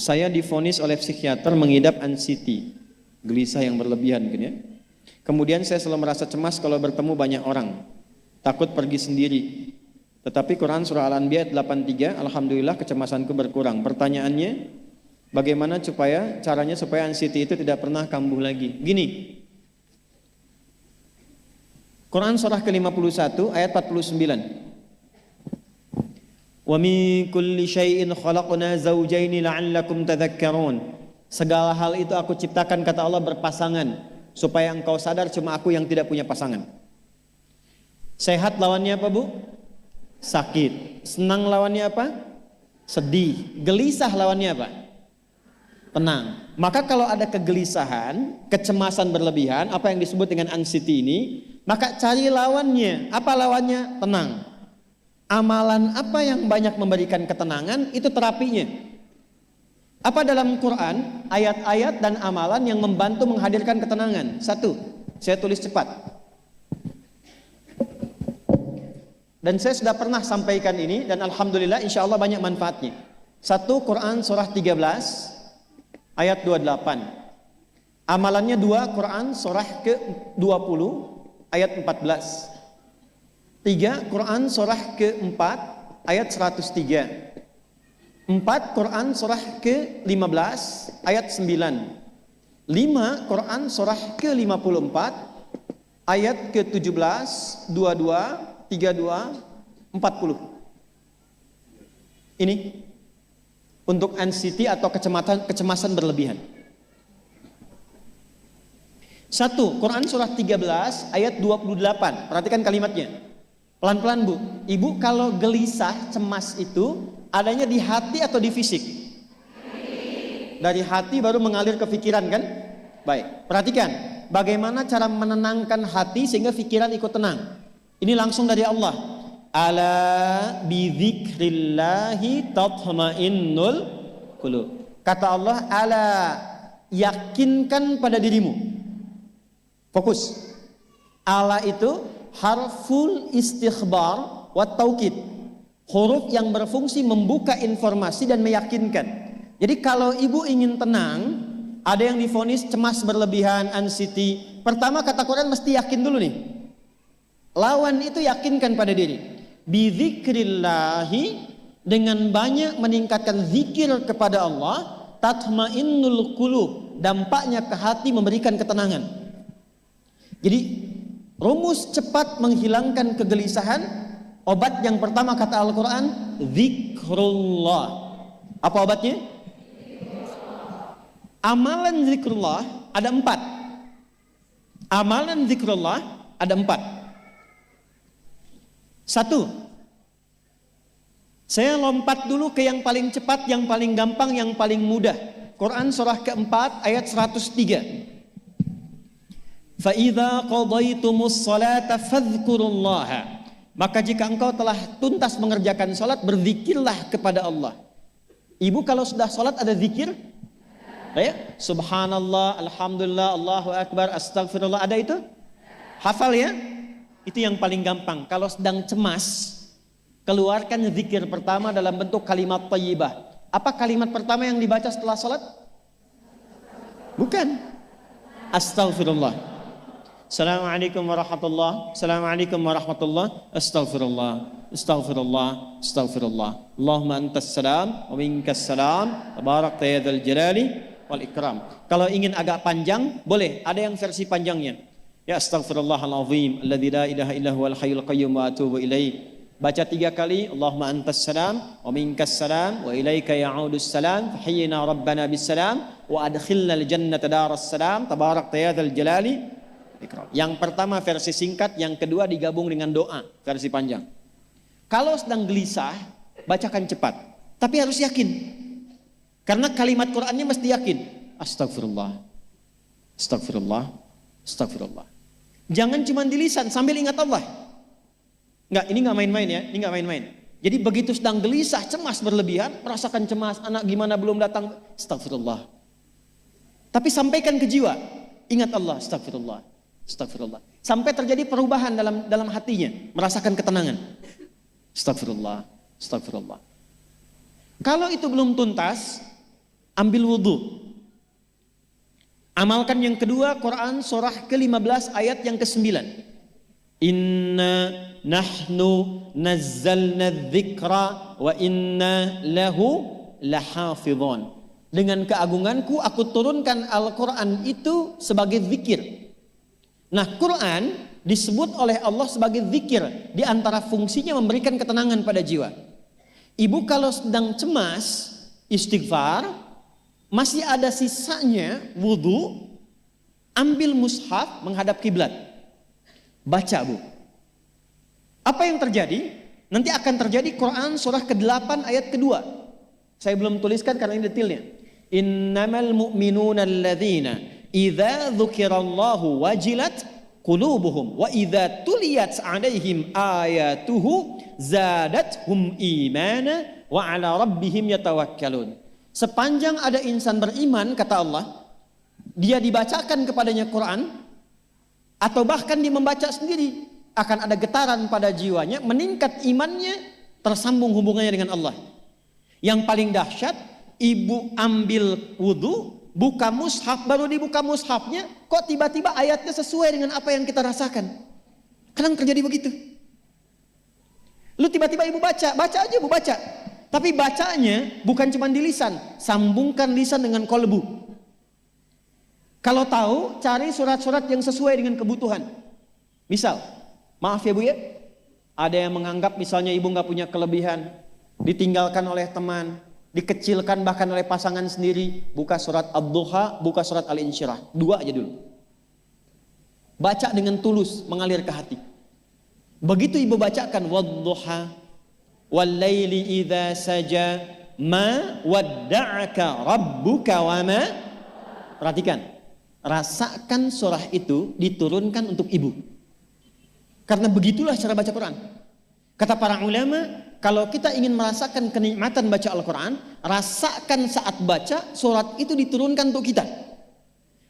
Saya divonis oleh psikiater mengidap anxiety, gelisah yang berlebihan mungkin ya. Kemudian saya selalu merasa cemas kalau bertemu banyak orang, takut pergi sendiri. Tetapi Quran surah Al-Anbiya 83, alhamdulillah kecemasanku berkurang. Pertanyaannya, bagaimana caranya supaya anxiety itu tidak pernah kambuh lagi? Gini, Quran surah ke-51 ayat 49. Wa min kulli syai'in khalaqna zawjaini la'allakum tadhakkarun. Segala hal itu aku ciptakan, kata Allah, berpasangan supaya engkau sadar cuma aku yang tidak punya pasangan. Sehat lawannya apa, Bu? Sakit. Senang lawannya apa? Sedih. Gelisah lawannya apa? Tenang. Maka kalau ada kegelisahan, kecemasan berlebihan, apa yang disebut dengan anxiety ini, maka cari lawannya. Apa lawannya? Tenang. Amalan apa yang banyak memberikan ketenangan, itu terapinya. Apa dalam Quran, ayat-ayat dan amalan yang membantu menghadirkan ketenangan? Satu, saya tulis cepat. Dan saya sudah pernah sampaikan ini dan alhamdulillah insya Allah banyak manfaatnya. Satu, Quran surah 13 ayat 28. Amalannya dua, Quran surah ke-20 ayat 14. Tiga, Quran surah ke-4 ayat 103. 4, Quran surah ke-15 ayat 9. 5, Quran surah ke-54 ayat ke-17, 22, 32, 40. Ini untuk anxiety atau kecemasan berlebihan. 1, Quran surah 13 ayat 28. Perhatikan kalimatnya. Pelan-pelan, Bu. Ibu kalau gelisah, cemas itu adanya di hati atau di fisik? Dari hati baru mengalir ke pikiran kan? Baik, perhatikan bagaimana cara menenangkan hati sehingga pikiran ikut tenang. Ini langsung dari Allah. Ala bidzikrillahi tatma'innul qulub. Kata Allah, ala, yakinkan pada dirimu. Fokus. Ala itu harful istikhbar wa taukid, huruf yang berfungsi membuka informasi dan meyakinkan. Jadi kalau ibu ingin tenang, ada yang divonis cemas berlebihan, anxiety, pertama kata Quran mesti yakin dulu nih. Lawan itu yakinkan pada diri. Bidzikrillahi, dengan banyak meningkatkan zikir kepada Allah, tatmainnul qulub, dampaknya ke hati memberikan ketenangan. Jadi rumus cepat menghilangkan kegelisahan, obat yang pertama kata Al-Quran, zikrullah. Apa obatnya? Amalan zikrullah ada 4. Amalan zikrullah ada 4. 1, saya lompat dulu ke yang paling cepat, yang paling gampang, yang paling mudah. Quran surah ke-4 ayat 103. فَإِذَا قَضَيْتُمُ الصَّلَاةَ فَاذْكُرُوا اللَّهَ. Maka jika engkau telah tuntas mengerjakan salat, berzikirlah kepada Allah. Ibu kalau sudah salat ada zikir? Ya? Subhanallah, alhamdulillah, Allahu akbar, astagfirullah, ada itu? Hafal ya? Itu yang paling gampang. Kalau sedang cemas, keluarkan zikir pertama dalam bentuk kalimat thayyibah. Apa kalimat pertama yang dibaca setelah salat? Bukan. Astagfirullah. Assalamualaikum warahmatullah. Assalamualaikum warahmatullah. Astaghfirullah. Astaghfirullah. Astaghfirullah. Allahumma antas salam wa minkas salam. Tabarakta ya dzal jalali wal ikram. Kalau ingin agak panjang, boleh. Ada yang versi panjangnya. Ya astaghfirullahalazim alladzi la ilaha illa huwal hayyul qayyum wa atubu ilaih. Baca 3 kali. Allahumma antas salam wa minkas salam wa ilaika ya'udus salam. Fahayyina rabbana bis salam wa adkhilna al jannata daras salam. Tabarakta ya dzal jalali. Yang pertama versi singkat, yang kedua digabung dengan doa versi panjang. Kalau sedang gelisah, bacakan cepat, tapi harus yakin, karena kalimat Qurannya mesti yakin. Astagfirullah, astagfirullah, astagfirullah. Jangan cuma di lisan sambil ingat Allah. Enggak, ini enggak main-main ya, ini enggak main-main. Jadi begitu sedang gelisah, cemas berlebihan, merasakan cemas, anak gimana belum datang, astagfirullah. Tapi sampaikan ke jiwa, ingat Allah, astagfirullah. Astagfirullah. Sampai terjadi perubahan dalam hatinya, merasakan ketenangan. Astagfirullah, astagfirullah. Kalau itu belum tuntas, ambil wudhu. Amalkan yang kedua, Quran surah ke-15 ayat yang ke-9. Inna nahnu nazzalna dzikra wa inna lahu lahafidhon. Dengan keagunganku aku turunkan Al-Quran itu sebagai zikir. Nah, Quran disebut oleh Allah sebagai zikir. Di antara fungsinya memberikan ketenangan pada jiwa. Ibu kalau sedang cemas, istighfar, masih ada sisanya wudhu, ambil mushaf menghadap kiblat. Baca, Bu. Apa yang terjadi? Nanti akan terjadi Quran surah ke-8 ayat kedua. Saya belum tuliskan karena ini detailnya. Innamal mu'minuna alladzina idza dzukirallahu wajilat qulubuhum wa idza tuliyat 'alaihim ayatuhu zadathum imana wa 'ala rabbihim yatawakkalun. Sepanjang ada insan beriman, kata Allah, dia dibacakan kepadanya Quran atau bahkan dia membaca sendiri, akan ada getaran pada jiwanya, meningkat imannya, tersambung hubungannya dengan Allah. Yang paling dahsyat, ibu ambil wudhu, buka mushaf, baru dibuka mushafnya, kok tiba-tiba ayatnya sesuai dengan apa yang kita rasakan. Kadang terjadi begitu. Lu tiba-tiba ibu baca aja ibu baca. Tapi bacanya bukan cuma di lisan, sambungkan lisan dengan kolbu. Kalau tahu, cari surat-surat yang sesuai dengan kebutuhan. Misal, maaf ya Bu ya, ada yang menganggap misalnya ibu nggak punya kelebihan, ditinggalkan oleh teman, dikecilkan bahkan oleh pasangan sendiri, buka surat Ad-Duha, buka surat Al-Insyirah, 2 aja dulu. Baca dengan tulus, mengalir ke hati. Begitu ibu bacakan Wad-Duha, Wal-Laili idza saja, ma wadda'aka rabbuka wa ma. Perhatikan, rasakan surah itu diturunkan untuk ibu. Karena begitulah cara baca Quran. Kata para ulama, kalau kita ingin merasakan kenikmatan baca Al-Quran, rasakan saat baca, surat itu diturunkan untuk kita.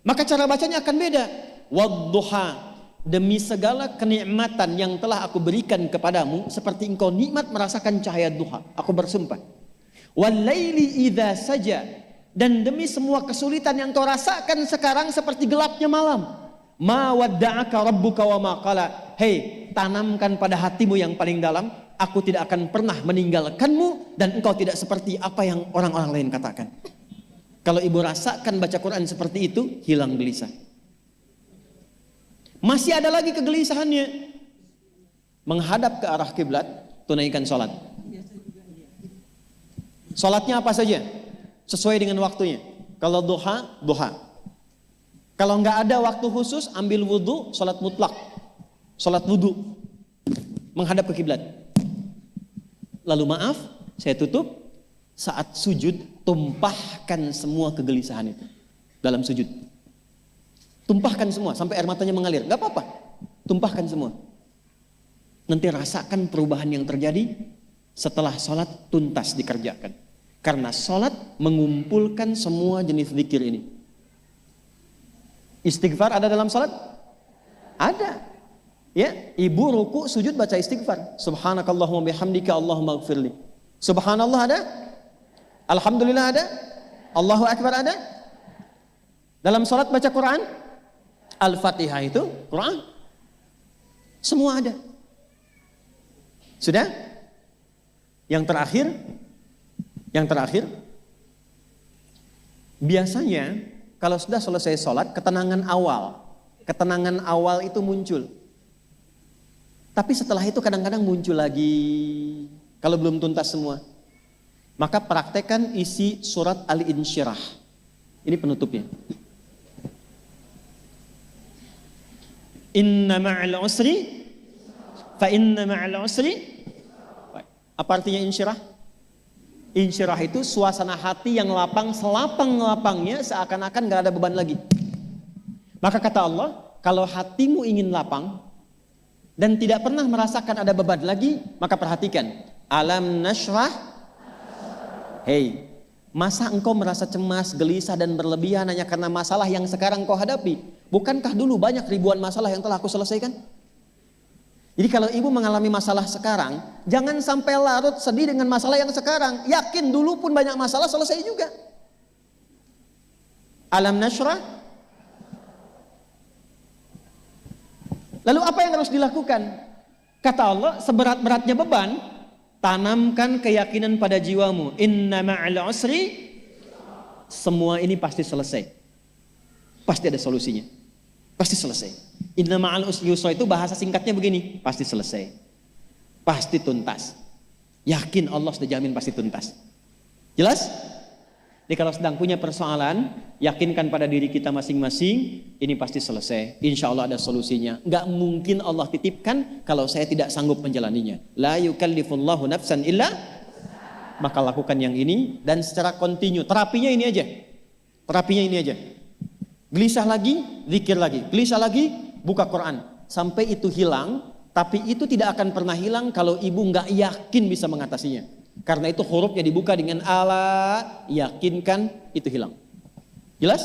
Maka cara bacanya akan beda. Wadduha, demi segala kenikmatan yang telah aku berikan kepadamu, seperti engkau nikmat merasakan cahaya duha, aku bersumpah. Wal-laili idza saja, dan demi semua kesulitan yang kau rasakan sekarang seperti gelapnya malam. Ma wadda'aka rabbuka wa ma qala. Hei, tanamkan pada hatimu yang paling dalam, aku tidak akan pernah meninggalkanmu dan engkau tidak seperti apa yang orang-orang lain katakan. Kalau ibu rasakan baca Quran seperti itu, hilang gelisah. Masih ada lagi kegelisahannya. Menghadap ke arah kiblat, tunaikan sholat. Sholatnya apa saja? Sesuai dengan waktunya. Kalau duha, duha. Kalau nggak ada waktu khusus, ambil wudhu, sholat mutlak. Sholat wudhu. Menghadap ke kiblat. Lalu maaf, saya tutup. Saat sujud, tumpahkan semua kegelisahan itu dalam sujud. Tumpahkan semua sampai air matanya mengalir. Gak apa-apa, tumpahkan semua. Nanti rasakan perubahan yang terjadi setelah sholat tuntas dikerjakan. Karena sholat mengumpulkan semua jenis zikir ini. Istighfar ada dalam sholat? Ada. Ya, ibu ruku sujud baca istighfar. Subhanakallahumma bihamdika Allahumma ighfirli. Subhanallah ada? Alhamdulillah ada? Allahu Akbar ada? Dalam sholat baca Quran? Al-Fatihah itu Quran. Semua ada. Sudah? Yang terakhir, biasanya kalau sudah selesai sholat, ketenangan awal itu muncul. Tapi setelah itu kadang-kadang muncul lagi, kalau belum tuntas semua. Maka praktekkan isi surat Al-Insyirah. Ini penutupnya. Inna ma'al usri fa inna ma'al usri. Apa artinya insyirah? Insyirah itu suasana hati yang lapang, selapang-lapangnya seakan-akan gak ada beban lagi. Maka kata Allah, kalau hatimu ingin lapang dan tidak pernah merasakan ada beban lagi, maka perhatikan. Alam nashrah. Hei, masa engkau merasa cemas, gelisah dan berlebihan hanya karena masalah yang sekarang kau hadapi? Bukankah dulu banyak ribuan masalah yang telah aku selesaikan? Jadi kalau ibu mengalami masalah sekarang, jangan sampai larut sedih dengan masalah yang sekarang. Yakin dulu pun banyak masalah selesai juga. Alam nashrah. Lalu apa yang harus dilakukan? Kata Allah, seberat-beratnya beban, tanamkan keyakinan pada jiwamu. Inna ma'al usri, semua ini pasti selesai. Pasti ada solusinya. Pasti selesai. Inna ma'al usri yusra itu bahasa singkatnya begini, pasti selesai. Pasti tuntas. Yakin Allah sudah jamin pasti tuntas. Jelas? Jadi kalau sedang punya persoalan, yakinkan pada diri kita masing-masing, ini pasti selesai. Insya Allah ada solusinya. Nggak mungkin Allah titipkan kalau saya tidak sanggup menjalaninya. La yukallifullahu nafsan illa, maka lakukan yang ini dan secara kontinu. Terapinya ini aja. Terapinya ini aja. Gelisah lagi, zikir lagi. Gelisah lagi, buka Quran. Sampai itu hilang, tapi itu tidak akan pernah hilang kalau ibu nggak yakin bisa mengatasinya. Karena itu hurufnya dibuka dengan ala, yakinkan, itu hilang. Jelas?